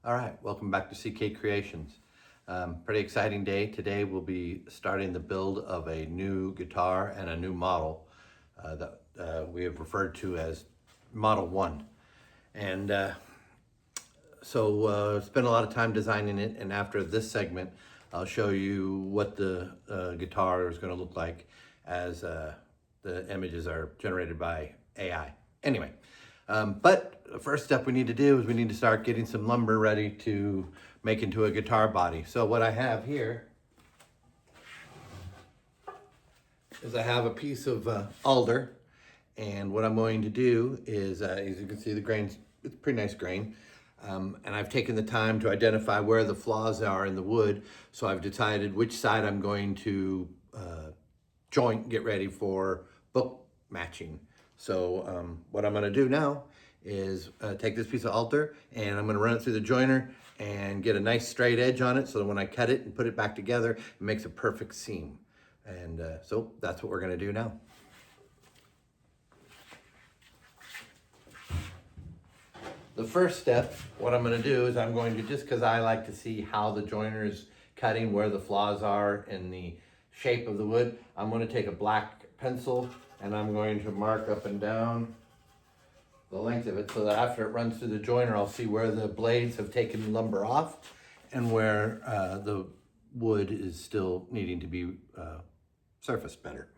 All right, welcome back to CK Creations. Pretty exciting day. Today we'll be starting the build of a new guitar and a new model that we have referred to as Model 1. And spent a lot of time designing it, and after this segment I'll show you what the guitar is going to look like as the images are generated by AI. Anyway, but the first step we need to do is we need to start getting some lumber ready to make into a guitar body. So what I have here is I have a piece of alder, and what I'm going to do is, as you can see, the grain's, it's a pretty nice grain. And I've taken the time to identify where the flaws are in the wood, so I've decided which side I'm going to get ready for book matching. So what I'm going to do now is take this piece of alder and I'm going to run it through the joiner and get a nice straight edge on it, so that when I cut it and put it back together, it makes a perfect seam. And so that's what we're going to do now. The first step, what I'm going to do is I'm going to, just because I like to see how the joiner is cutting, where the flaws are in the shape of the wood, I'm going to take a black pencil and I'm going to mark up and down the length of it, so that after it runs through the joiner, I'll see where the blades have taken lumber off and where the wood is still needing to be surfaced better.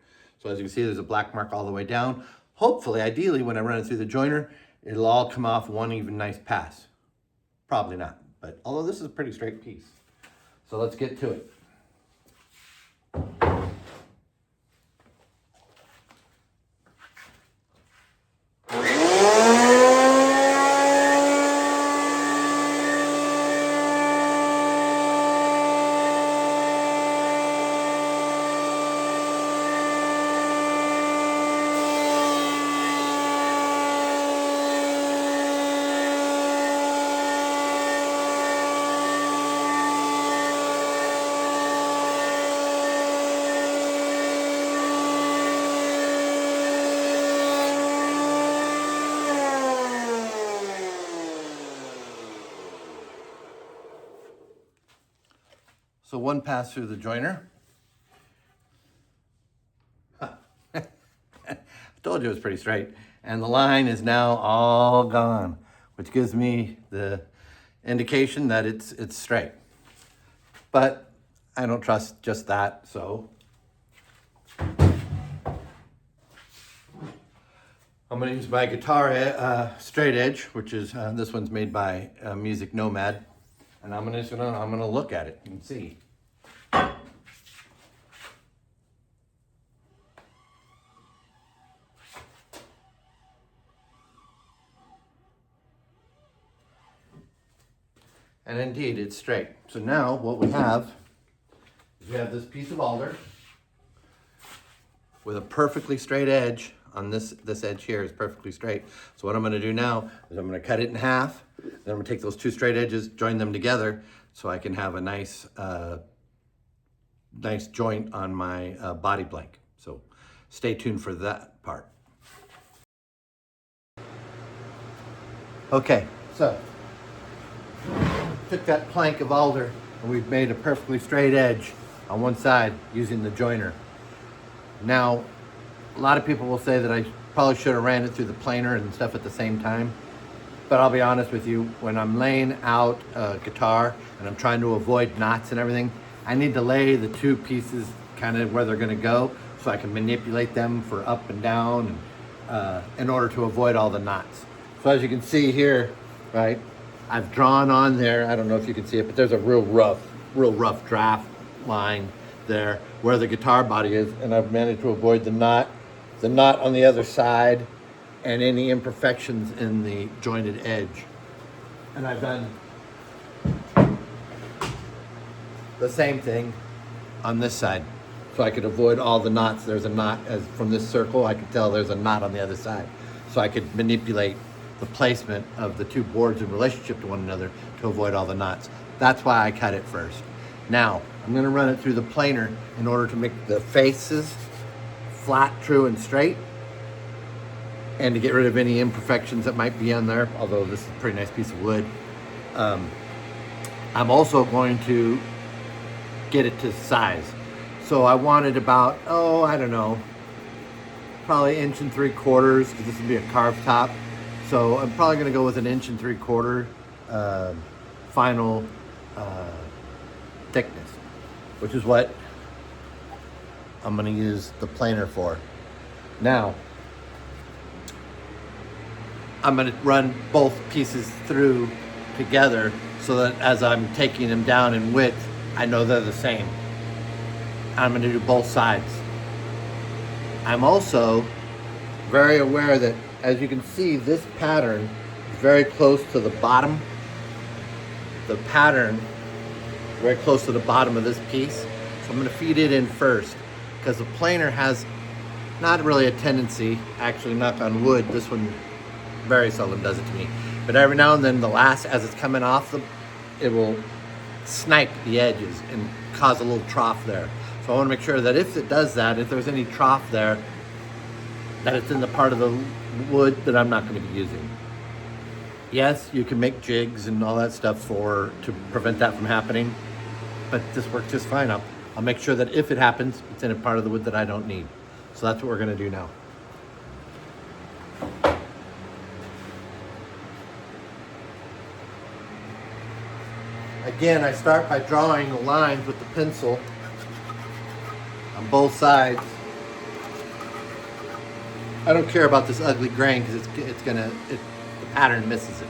So as you can see, there's a black mark all the way down. Hopefully, ideally, when I run it through the joiner, it'll all come off one even nice pass. Probably not, but although this is a pretty straight piece. So let's get to it. So one pass through the joiner. I told you it was pretty straight. And the line is now all gone, which gives me the indication that it's straight. But I don't trust just that, so I'm going to use my guitar straight edge, which is this one's made by Music Nomad, and I'm gonna look at it and see. And indeed, it's straight. So now what we have is we have this piece of alder with a perfectly straight edge on this edge here is perfectly straight. So what I'm gonna do now is I'm gonna cut it in half. Then I'm gonna take those two straight edges, join them together so I can have a nice, nice joint on my body blank. So stay tuned for that part. Okay, so took that plank of alder and we've made a perfectly straight edge on one side using the joiner. Now, a lot of people will say that I probably should have ran it through the planer and stuff at the same time, but I'll be honest with you, when I'm laying out a guitar and I'm trying to avoid knots and everything, I need to lay the two pieces kind of where they're gonna go so I can manipulate them for up and down in order to avoid all the knots. So as you can see here, right, I've drawn on there, I don't know if you can see it, but there's a real rough draft line there where the guitar body is, and I've managed to avoid the knot on the other side and any imperfections in the jointed edge. And I've done the same thing on this side, so I could avoid all the knots. There's a knot, as from this circle, I could tell there's a knot on the other side. So I could manipulate the placement of the two boards in relationship to one another to avoid all the knots. That's why I cut it first. Now, I'm gonna run it through the planer in order to make the faces flat, true, and straight, and to get rid of any imperfections that might be on there, although this is a pretty nice piece of wood. I'm also going to get it to size. So I wanted about, I don't know, probably 1.75 inches, because this would be a carved top. So I'm probably going to go with 1.75 inch final thickness, which is what I'm going to use the planer for. Now, I'm going to run both pieces through together so that as I'm taking them down in width, I know they're the same. I'm going to do both sides. I'm also very aware that, as you can see, this pattern is very close to the bottom. The pattern is very close to the bottom of this piece. So I'm going to feed it in first, because the planer has not really a tendency, actually, knock on wood, this one very seldom does it to me, but every now and then the last, as it's coming off, it will snipe the edges and cause a little trough there. So I want to make sure that if it does that, if there's any trough there, that it's in the part of the wood that I'm not going to be using. Yes, you can make jigs and all that stuff to prevent that from happening, but this works just fine. I'll make sure that if it happens, it's in a part of the wood that I don't need. So that's what we're going to do now. Again, I start by drawing the lines with the pencil on both sides. I don't care about this ugly grain because the pattern misses it.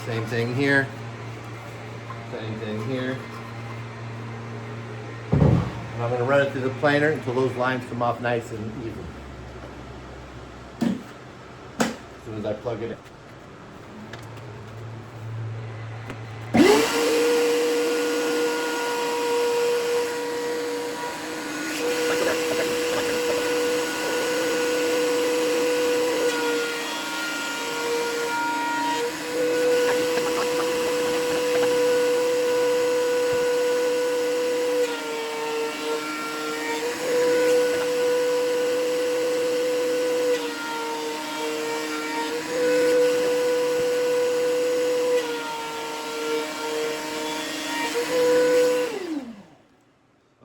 Same thing here. Same thing here. And I'm going to run it through the planer until those lines come off nice and even. As soon as I plug it in.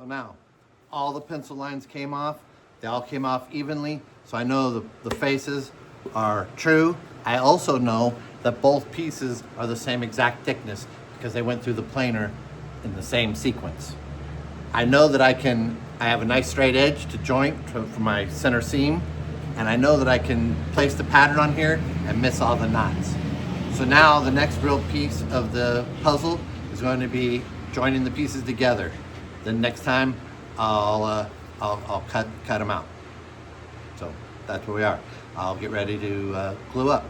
Now, all the pencil lines came off. They all came off evenly, so I know the faces are true. I also know that both pieces are the same exact thickness because they went through the planer in the same sequence. I know that I have a nice straight edge to joint for my center seam, and I know that I can place the pattern on here and miss all the knots. So now the next real piece of the puzzle is going to be joining the pieces together. Then next time I'll cut them out. So that's where we are. I'll get ready to glue up.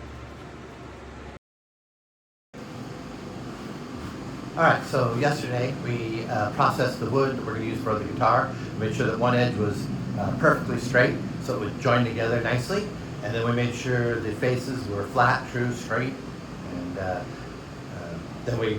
All right, so yesterday we processed the wood that we're going to use for the guitar. Made sure that one edge was perfectly straight so it would join together nicely. And then we made sure the faces were flat, true, straight. And then we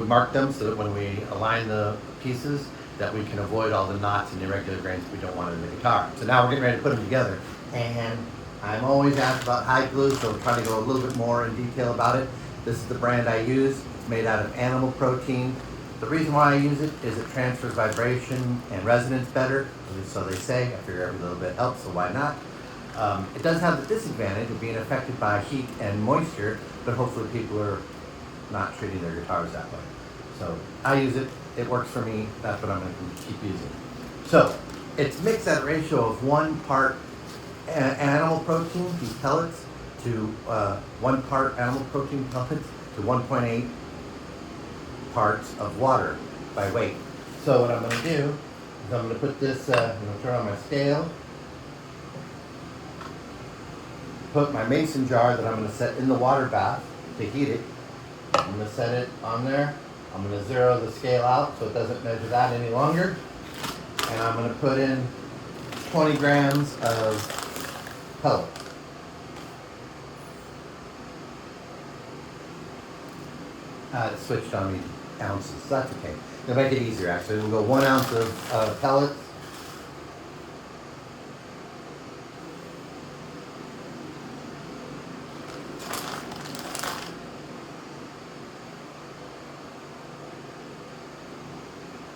marked them so that when we align the pieces, that we can avoid all the knots and irregular grains we don't want in the guitar. So now we're getting ready to put them together. And I'm always asked about hide glue, so I'll try to go a little bit more in detail about it. This is the brand I use. It's made out of animal protein. The reason why I use it is it transfers vibration and resonance better, so they say. I figure every little bit helps, so why not? It does have the disadvantage of being affected by heat and moisture, but hopefully people are not treating their guitars that way. So I use it. It works for me. That's what I'm going to keep using. So it's mixed at a ratio of 1 part animal protein, these pellets, to 1 part animal protein pellets to 1.8 parts of water by weight. So what I'm going to do is I'm going to put this, I'm going to turn on my scale, put my mason jar that I'm going to set in the water bath to heat it. I'm going to set it on there. I'm going to zero the scale out so it doesn't measure that any longer. And I'm going to put in 20 grams of pellet. It switched on me ounces, so that's okay. It'll make it easier actually. We'll go 1 ounce of pellets.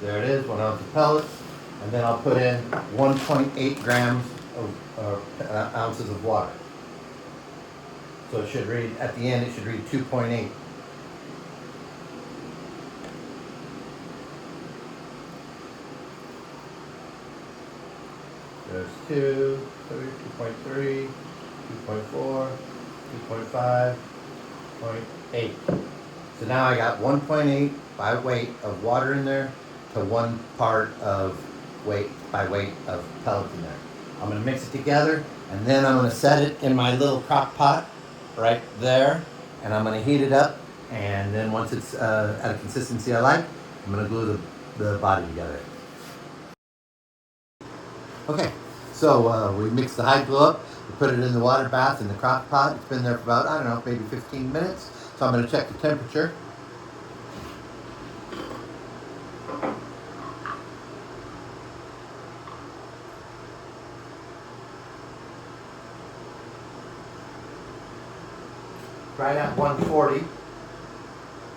There it is, 1 ounce of pellets. And then I'll put in 1.8 grams of ounces of water. So it should read, at the end, it should read 2.8. There's 2.3, 2.4, 2.5, 0.8. So now I got 1.8 by weight of water in there to 1 part of weight by weight of pellets in there. I'm going to mix it together, and then I'm going to set it in my little crock pot right there, and I'm going to heat it up, and then once it's at a consistency I like, I'm going to glue the body together. Okay, so we mixed the hide glue up, we put it in the water bath in the crock pot. It's been there for about, I don't know, maybe 15 minutes. So I'm going to check the temperature. Right at 140.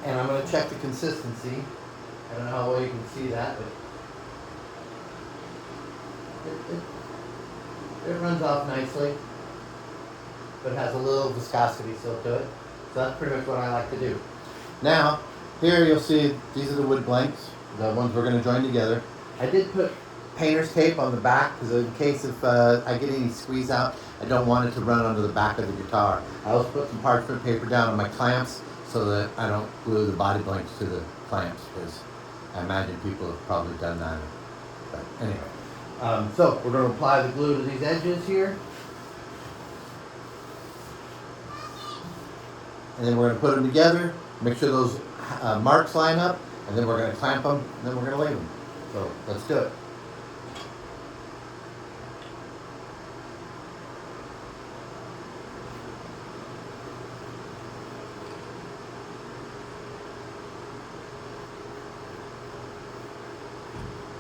And I'm going to check the consistency. I don't know how well you can see that, but it runs off nicely, but has a little viscosity still to it. So that's pretty much what I like to do. Now, here you'll see these are the wood blanks, the ones we're going to join together. I did put painter's tape on the back because in case if I get any squeeze out, I don't want it to run onto the back of the guitar. I also put some parchment paper down on my clamps so that I don't glue the body blanks to the clamps, because I imagine people have probably done that. But anyway. So we're going to apply the glue to these edges here. And then we're going to put them together, make sure those marks line up, and then we're going to clamp them, and then we're going to lay them. So let's do it.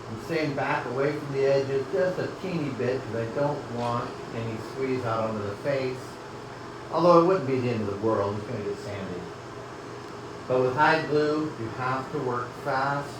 I'm staying back away from the edges just a teeny bit because I don't want any squeeze out onto the face. Although it wouldn't be the end of the world, it's going to get sandy. But with hide glue, you have to work fast.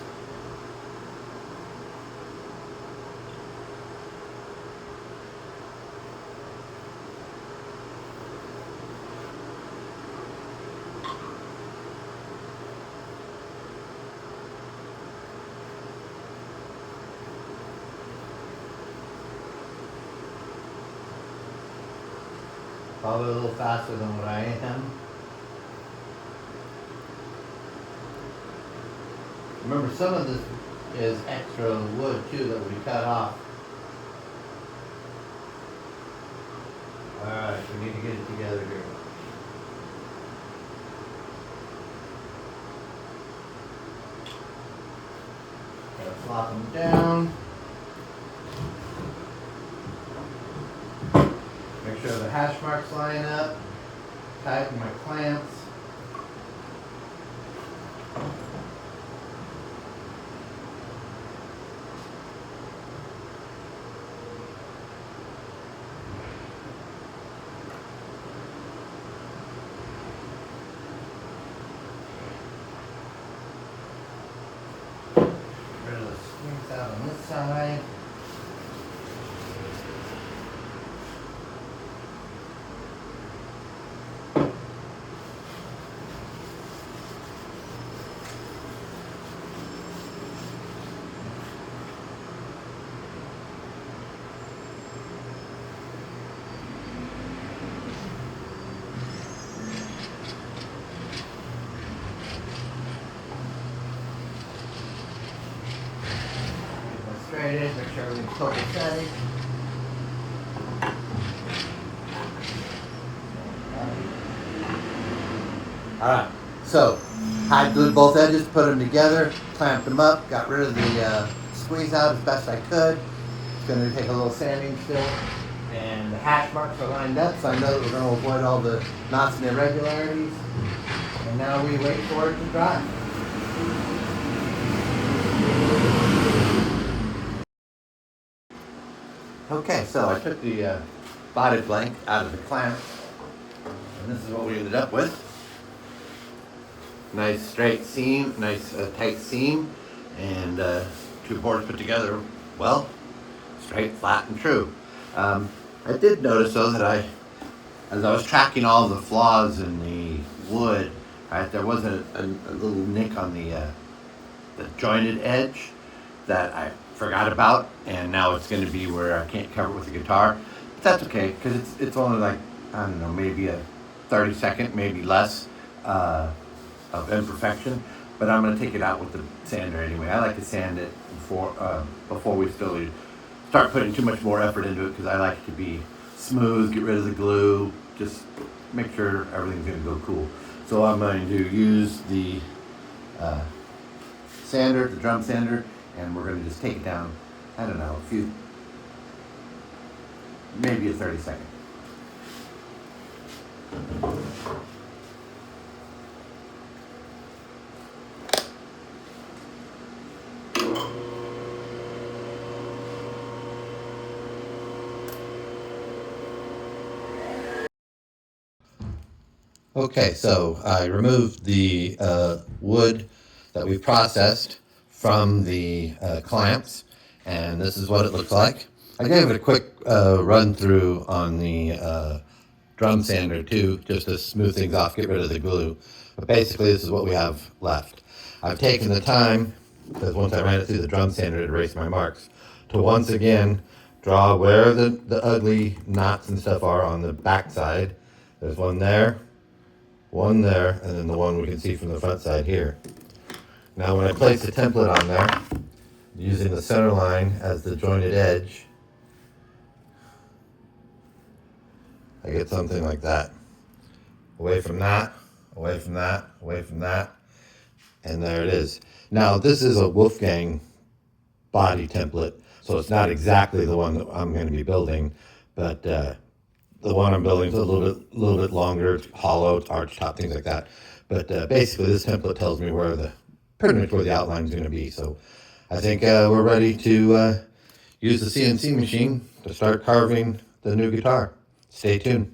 Probably a little faster than what I am. Remember, some of this is extra wood too that we cut off. Alright, we need to get it together here. Gotta flop them down. Make sure the hash marks line up. Tighten my clamps. Get rid of the squeeze out on this side. Straight edge, make sure everything's copacetic. Alright, so hide glued both edges, put them together, clamped them up, got rid of the squeeze out as best I could. It's going to take a little sanding still. And the hash marks are lined up, so I know that we're going to avoid all the knots and irregularities. And now we wait for it to dry. Okay, so I took the body blank out of the clamp, and this is what we ended up with. Nice straight seam, nice tight seam, and two boards put together, well, straight, flat, and true. I did notice though that as I was tracking all the flaws in the wood, right, there was a little nick on the jointed edge that I forgot about, and now it's going to be where I can't cover it with the guitar. But that's okay, because it's only like, I don't know, maybe a 30-second, maybe less of imperfection. But I'm going to take it out with the sander anyway. I like to sand it before we still start putting too much more effort into it, because I like it to be smooth, get rid of the glue, just make sure everything's going to go cool. So I'm going to use the sander, the drum sander, and we're going to just take it down, I don't know, maybe a 30-second. Okay, so I removed the wood that we processed from the clamps, and this is what it looks like. I gave it a quick run through on the drum sander too, just to smooth things off, get rid of the glue. But basically this is what we have left. I've taken the time, because once I ran it through the drum sander to erase my marks, to once again draw where the ugly knots and stuff are on the back side. There's one there, and then the one we can see from the front side here. Now when I place the template on there, using the center line as the jointed edge, I get something like that. Away from that, away from that, away from that, and there it is. Now this is a Wolfgang body template, so it's not exactly the one that I'm going to be building, but the one I'm building is a little bit longer, hollow, arch top, things like that. But basically, this template tells me pretty much where the outline is going to be. So I think we're ready to use the CNC machine to start carving the new guitar. Stay tuned.